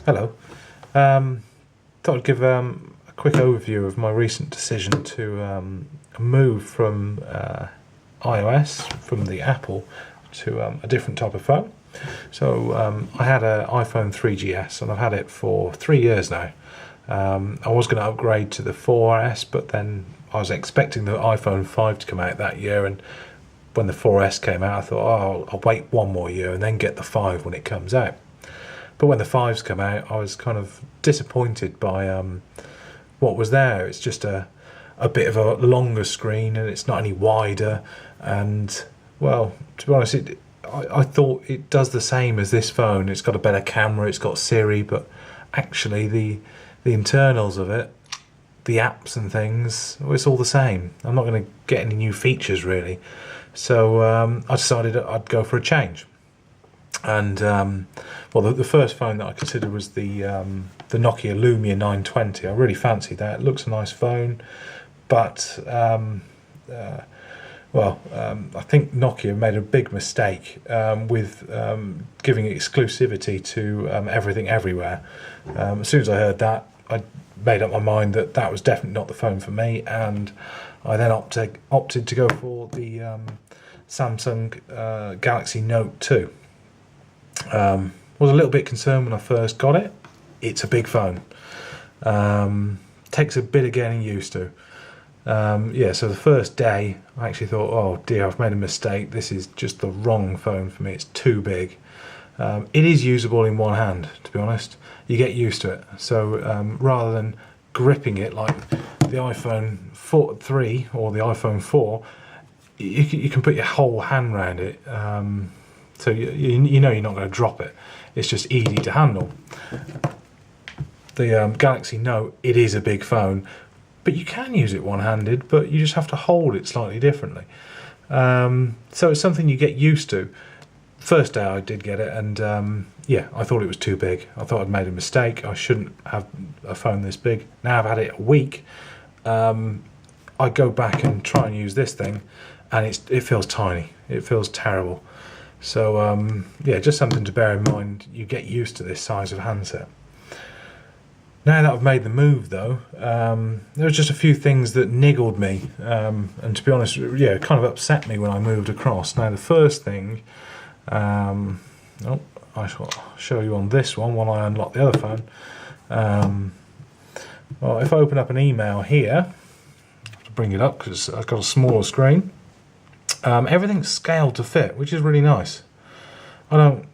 Hello. Thought I'd give a quick overview of my recent decision to move from iOS, from the Apple, to a different type of phone. So I had an iPhone 3GS and I've had it for 3 years now. I was going to upgrade to the 4S, but then I was expecting the iPhone 5 to come out that year, and when the 4S came out I thought, oh, I'll wait one more year and then get the 5 when it comes out. But when the 5's come out, I was kind of disappointed by what was there. It's just a bit of a longer screen, and it's not any wider. And, well, to be honest, I thought it does the same as this phone. It's got a better camera, it's got Siri, but actually the internals of it, the apps and things, well, it's all the same. I'm not going to get any new features, really. So I decided I'd go for a change. And well, the first phone that I considered was the Nokia Lumia 920. I really fancied that. It looks a nice phone, but I think Nokia made a big mistake with giving exclusivity to Everything Everywhere. As soon as I heard that, I made up my mind that that was definitely not the phone for me, and I then opted to go for the Samsung Galaxy Note 2. Was a little bit concerned when I first got it. It's a big phone. Takes a bit of getting used to. So the first day I actually thought, oh dear, I've made a mistake. This is just the wrong phone for me. It's too big. It is usable in one hand, to be honest. You get used to it. So rather than gripping it like the iPhone 3 or the iPhone 4, you can put your whole hand around it. So you know you're not going to drop it. It's just easy to handle. The Galaxy Note, it is a big phone, but you can use it one-handed, but you just have to hold it slightly differently. So it's something you get used to. First day I did get it, and I thought it was too big. I thought I'd made a mistake. I shouldn't have a phone this big. Now I've had it a week. I go back and try and use this thing, and it feels tiny. It feels terrible. So just something to bear in mind. You get used to this size of handset. Now that I've made the move, though, there was just a few things that niggled me, and to be honest, it kind of upset me when I moved across. Now the first thing, I shall show you on this one while I unlock the other phone. Well, if I open up an email here, I have to bring it up because I've got a smaller screen. Everything's scaled to fit, which is really nice. It's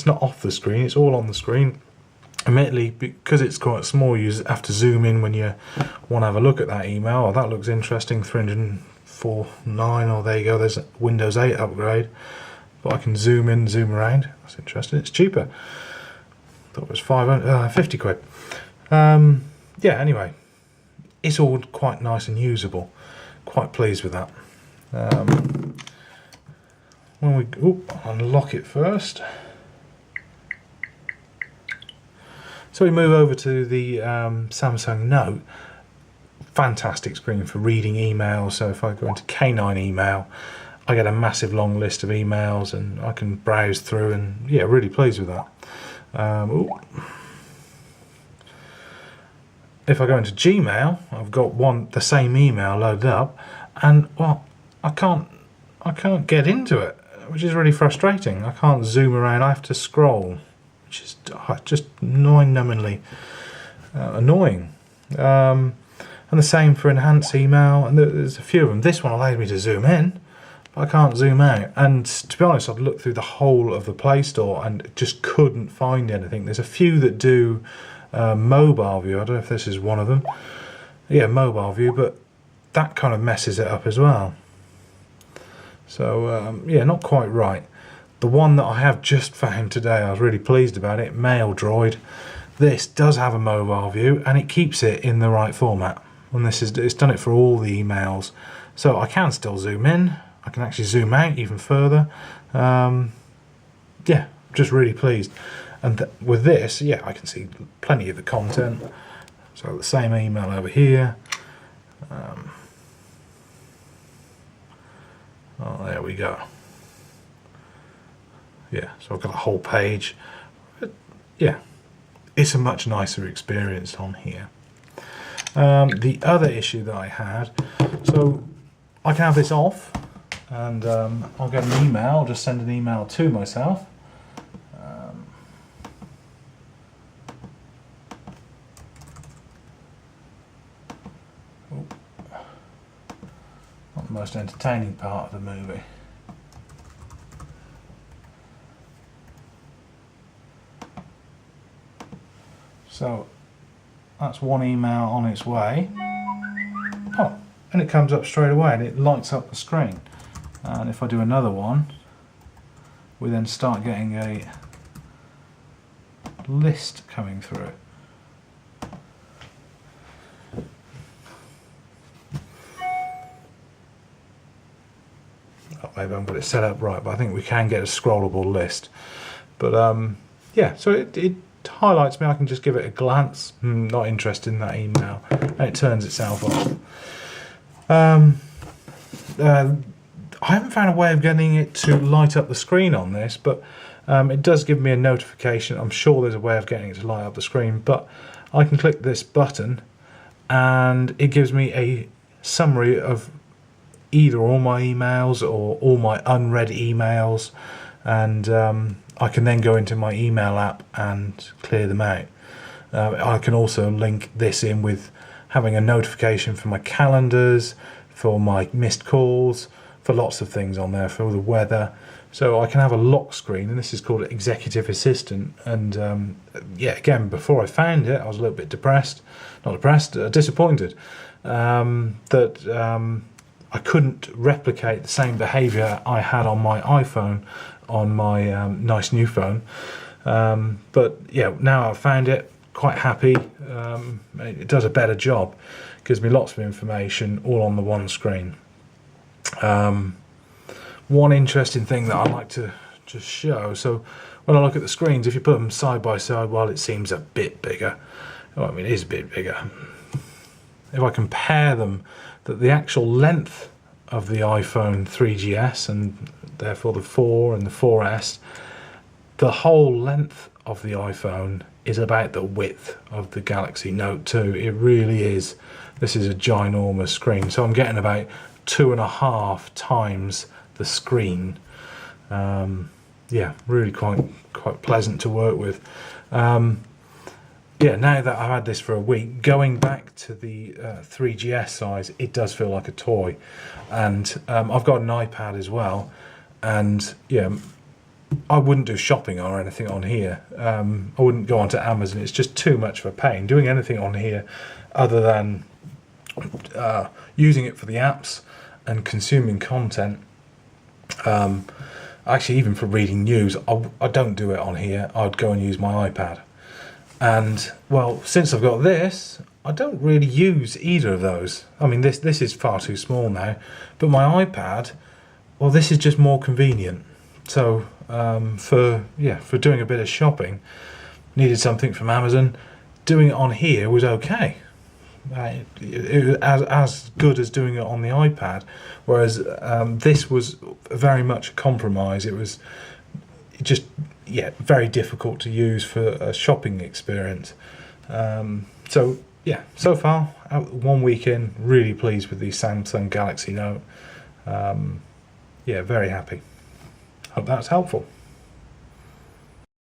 not off the screen; it's all on the screen. Admittedly, because it's quite small, you have to zoom in when you want to have a look at that email. Oh, that looks interesting. 304.9. Oh, there you go. There's a Windows 8 upgrade. But I can zoom in, zoom around. That's interesting. It's cheaper. Thought it was 50 quid. Anyway, it's all quite nice and usable. Quite pleased with that. When we unlock it first, so we move over to the Samsung Note. Fantastic screen for reading emails. So if I go into K9 email, I get a massive long list of emails, and I can browse through, and really pleased with that. If I go into Gmail, I've got the same email loaded up, and well, I can't get into it, which is really frustrating. I can't zoom around. I have to scroll, which is just mind-numbingly annoying. And the same for enhanced email, and there's a few of them. This one allowed me to zoom in, but I can't zoom out. And to be honest, I've looked through the whole of the Play Store and just couldn't find anything. There's a few that do mobile view. I don't know if this is one of them. Yeah, mobile view, but that kind of messes it up as well. So not quite right. The one that I have just found today, I was really pleased about it, MailDroid. This does have a mobile view, and it keeps it in the right format. And it's done it for all the emails. So I can still zoom in. I can actually zoom out even further. Just really pleased. And with this, I can see plenty of the content. So the same email over here. There we go. So I've got a whole page. yeah, it's a much nicer experience on here. The other issue that I had, so I can have this off, and I'll get an email. I'll just send an email to myself. Not the most entertaining part of the movie. So that's one email on its way. Oh, and it comes up straight away and it lights up the screen. And if I do another one, we then start getting a list coming through. Oh, maybe I haven't got it set up right, but I think we can get a scrollable list. But yeah, so it highlights me. I can just give it a glance. Not interested in that email, and it turns itself off. I haven't found a way of getting it to light up the screen on this, but it does give me a notification. I'm sure there's a way of getting it to light up the screen, but I can click this button and it gives me a summary of either all my emails or all my unread emails, and I can then go into my email app and clear them out. I can also link this in with having a notification for my calendars, for my missed calls, for lots of things on there, for the weather. So I can have a lock screen, and this is called Executive Assistant. And yeah, again, before I found it, I was a little bit disappointed that I couldn't replicate the same behaviour I had on my iPhone on my nice new phone. But yeah, now I've found it, quite happy. It does a better job, gives me lots of information all on the one screen. One interesting thing that I like to just show, so when I look at the screens, if you put them side by side, well, it seems a bit bigger. Well, I mean, it is a bit bigger. If I compare them, that the actual length of the iPhone 3GS and therefore the 4 and the 4S, the whole length of the iPhone is about the width of the Galaxy Note 2. It really is. This is a ginormous screen, so I'm getting about 2.5 times the screen. Yeah, really quite pleasant to work with. Yeah, now that I've had this for a week, going back to the 3GS size, it does feel like a toy. And I've got an iPad as well, and yeah, I wouldn't do shopping or anything on here. I wouldn't go onto Amazon. It's just too much of a pain doing anything on here other than using it for the apps and consuming content. Actually, even for reading news, I don't do it on here. I'd go and use my iPad. And well, since I've got this, I don't really use either of those. I mean, this is far too small now, but my iPad, well, this is just more convenient. So for doing a bit of shopping, needed something from Amazon, doing it on here was okay. It was as good as doing it on the iPad, whereas this was very much a compromise. It was just very difficult to use for a shopping experience. So yeah, so far, 1 week in, really pleased with the Samsung Galaxy Note. Yeah, very happy. Hope that's helpful.